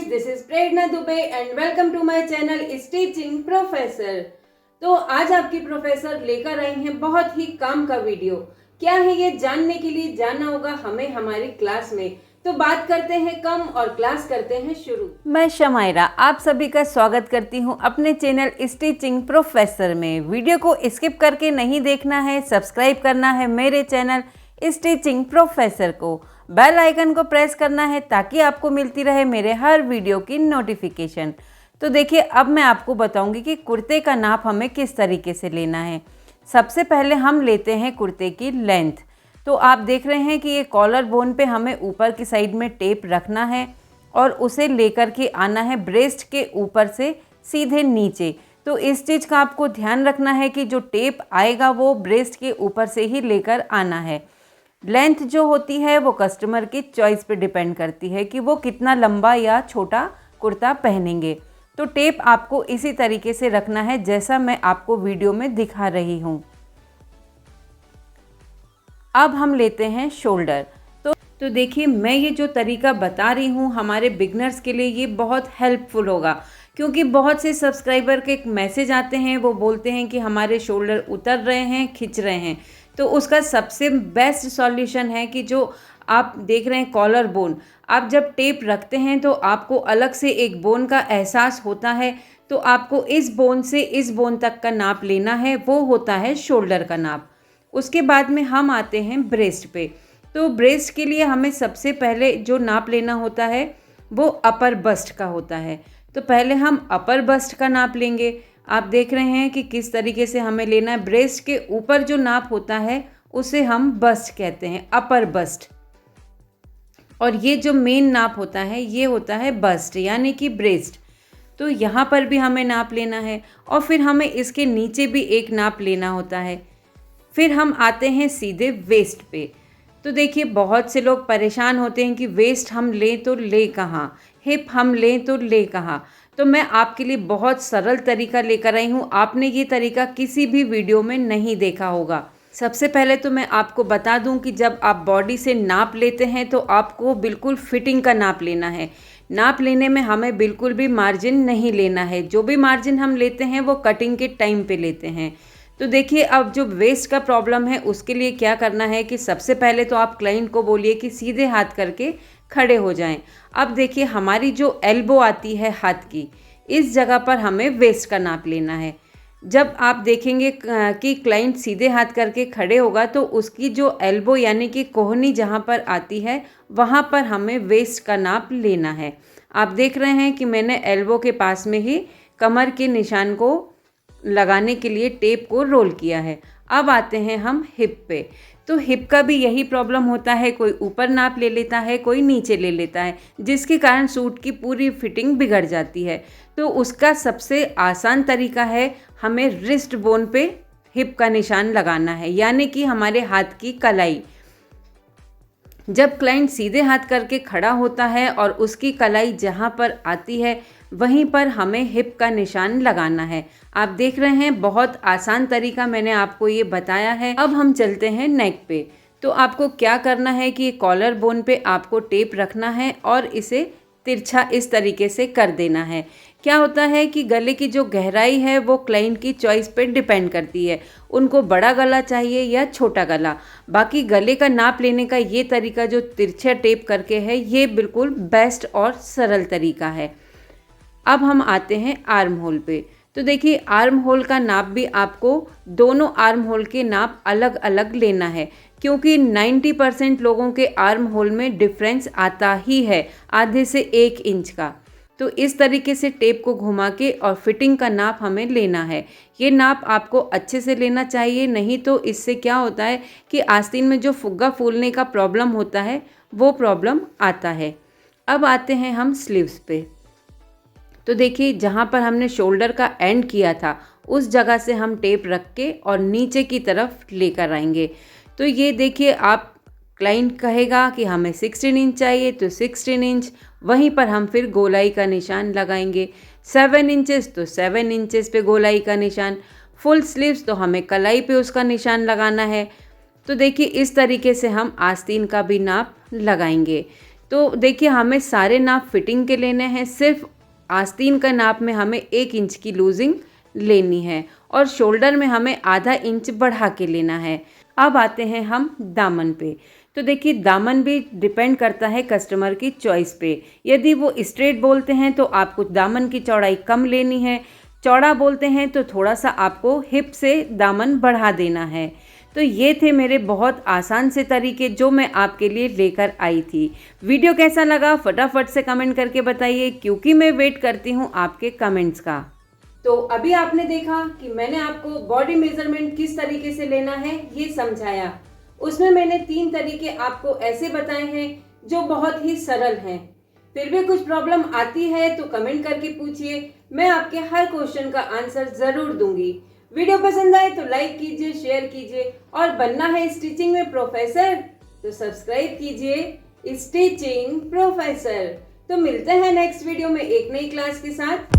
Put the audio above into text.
Friends, this is Prerna Dubey and welcome to my channel stitching professor. तो आज आपकी professor लेकर आई हैं बहुत ही काम का वीडियो। क्या है ये जानने के लिए जाना होगा हमें हमारी क्लास में। तो बात करते हैं कम और क्लास करते हैं शुरू। मैं शमायरा आप सभी का स्वागत करती हूँ अपने चैनल स्टिचिंग प्रोफेसर में। वीडियो को स्किप करके नहीं देखना है, सब्सक्राइब करना है मेरे चैनल स्टिचिंग प्रोफेसर को, बेल आइकन को प्रेस करना है ताकि आपको मिलती रहे मेरे हर वीडियो की नोटिफिकेशन। तो देखिए, अब मैं आपको बताऊंगी कि कुर्ते का नाप हमें किस तरीके से लेना है। सबसे पहले हम लेते हैं कुर्ते की लेंथ। तो आप देख रहे हैं कि ये कॉलर बोन पे हमें ऊपर की साइड में टेप रखना है और उसे लेकर के आना है ब्रेस्ट के ऊपर से सीधे नीचे। तो इस चीज़ का आपको ध्यान रखना है कि जो टेप आएगा वो ब्रेस्ट के ऊपर से ही लेकर आना है। लेंथ जो होती है वो कस्टमर की चॉइस पे डिपेंड करती है कि वो कितना लंबा या छोटा कुर्ता पहनेंगे। तो टेप आपको इसी तरीके से रखना है जैसा मैं आपको वीडियो में दिखा रही हूँ। अब हम लेते हैं शोल्डर। तो देखिए, मैं ये जो तरीका बता रही हूँ हमारे बिगनर्स के लिए ये बहुत हेल्पफुल होगा, क्योंकि बहुत से सब्सक्राइबर के मैसेज आते हैं, वो बोलते हैं कि हमारे शोल्डर उतर रहे हैं, खिंच रहे हैं। तो उसका सबसे बेस्ट सॉल्यूशन है कि जो आप देख रहे हैं कॉलर बोन, आप जब टेप रखते हैं तो आपको अलग से एक बोन का एहसास होता है। तो आपको इस बोन से इस बोन तक का नाप लेना है, वो होता है शोल्डर का नाप। उसके बाद में हम आते हैं ब्रेस्ट पे। तो ब्रेस्ट के लिए हमें सबसे पहले जो नाप लेना होता है वो अपर बस्ट का होता है। तो पहले हम अपर बस्ट का नाप लेंगे। आप देख रहे हैं कि किस तरीके से हमें लेना है। ब्रेस्ट के ऊपर जो नाप होता है उसे हम बस्ट कहते हैं, अपर बस्ट। और ये जो मेन नाप होता है ये होता है बस्ट यानी कि ब्रेस्ट। तो यहाँ पर भी हमें नाप लेना है और फिर हमें इसके नीचे भी एक नाप लेना होता है। फिर हम आते हैं सीधे वेस्ट पे। तो देखिए, बहुत से लोग परेशान होते हैं कि वेस्ट हम लें तो ले कहाँ, हिप हम लें तो ले कहाँ। तो मैं आपके लिए बहुत सरल तरीका लेकर आई हूँ। आपने ये तरीका किसी भी वीडियो में नहीं देखा होगा। सबसे पहले तो मैं आपको बता दूं कि जब आप बॉडी से नाप लेते हैं तो आपको बिल्कुल फिटिंग का नाप लेना है। नाप लेने में हमें बिल्कुल भी मार्जिन नहीं लेना है। जो भी मार्जिन हम लेते हैं वो कटिंग के टाइम पे लेते हैं। तो देखिए, अब जो वेस्ट का प्रॉब्लम है उसके लिए क्या करना है कि सबसे पहले तो आप क्लाइंट को बोलिए कि सीधे हाथ करके खड़े हो जाएं। अब देखिए, हमारी जो एल्बो आती है हाथ की, इस जगह पर हमें वेस्ट का नाप लेना है। जब आप देखेंगे कि क्लाइंट सीधे हाथ करके खड़े होगा तो उसकी जो एल्बो यानी कि कोहनी जहाँ पर आती है वहाँ पर हमें वेस्ट का नाप लेना है। आप देख रहे हैं कि मैंने एल्बो के पास में ही कमर के निशान को लगाने के लिए टेप को रोल किया है। अब आते हैं हम हिप पे। तो हिप का भी यही प्रॉब्लम होता है, कोई ऊपर नाप ले लेता है, कोई नीचे ले लेता है, जिसके कारण सूट की पूरी फिटिंग बिगड़ जाती है। तो उसका सबसे आसान तरीका है हमें रिस्ट बोन पे हिप का निशान लगाना है, यानी कि हमारे हाथ की कलाई। जब क्लाइंट सीधे हाथ करके खड़ा होता है और उसकी कलाई जहाँ पर आती है वहीं पर हमें हिप का निशान लगाना है। आप देख रहे हैं, बहुत आसान तरीका मैंने आपको ये बताया है। अब हम चलते हैं नेक पे। तो आपको क्या करना है कि कॉलर बोन पे आपको टेप रखना है और इसे तिरछा इस तरीके से कर देना है। क्या होता है कि गले की जो गहराई है वो क्लाइंट की चॉइस पे डिपेंड करती है, उनको बड़ा गला चाहिए या छोटा गला। बाकी गले का नाप लेने का ये तरीका जो तिरछा टेप करके है ये बिल्कुल बेस्ट और सरल तरीका है। अब हम आते हैं आर्म होल पे। तो देखिए, आर्म होल का नाप भी आपको दोनों आर्म होल के नाप अलग अलग लेना है, क्योंकि 90% लोगों के आर्म होल में डिफरेंस आता ही है, आधे से 1 इंच का। तो इस तरीके से टेप को घुमा के और फिटिंग का नाप हमें लेना है। ये नाप आपको अच्छे से लेना चाहिए, नहीं तो इससे क्या होता है कि आस्तीन में जो फुग्गा फूलने का प्रॉब्लम होता है वो प्रॉब्लम आता है। अब आते हैं हम स्लीव्स पे। तो देखिए, जहाँ पर हमने शोल्डर का एंड किया था उस जगह से हम टेप रख के और नीचे की तरफ लेकर आएंगे। तो ये देखिए, आप क्लाइंट कहेगा कि हमें 16 इंच चाहिए तो 16 इंच, वहीं पर हम फिर गोलाई का निशान लगाएंगे। 7 इंचेस तो 7 इंचेस पे गोलाई का निशान। फुल स्लीव्स तो हमें कलाई पे उसका निशान लगाना है। तो देखिए, इस तरीके से हम आस्तीन का भी नाप लगाएंगे। तो देखिए हमें सारे नाप फिटिंग के लेने हैं, सिर्फ आस्तीन का नाप में हमें 1 इंच की लूजिंग लेनी है और शोल्डर में हमें आधा इंच बढ़ा के लेना है। अब आते हैं हम दामन पे। तो देखिए दामन भी डिपेंड करता है कस्टमर की चॉइस पे। यदि वो स्ट्रेट बोलते हैं तो आपको दामन की चौड़ाई कम लेनी है, चौड़ा बोलते हैं तो थोड़ा सा आपको हिप से दामन बढ़ा देना है। तो ये थे मेरे बहुत आसान से तरीके जो मैं आपके लिए लेकर आई थी। वीडियो कैसा लगा फटाफट से कमेंट करके बताइए, क्योंकि मैं वेट करती हूँ आपके कमेंट्स का। तो अभी आपने देखा कि मैंने आपको बॉडी मेजरमेंट किस तरीके से लेना है ये समझाया। उसमें मैंने 3 तरीके आपको ऐसे बताए हैं जो बहुत ही सरल हैं। फिर भी कुछ प्रॉब्लम आती है तो कमेंट करके पूछिए, मैं आपके हर क्वेश्चन का आंसर जरूर दूंगी। वीडियो पसंद आए तो लाइक कीजिए, शेयर कीजिए और बनना है स्टिचिंग में प्रोफेसर तो सब्सक्राइब कीजिए स्टिचिंग प्रोफेसर। तो मिलते हैं नेक्स्ट वीडियो में एक नई क्लास के साथ।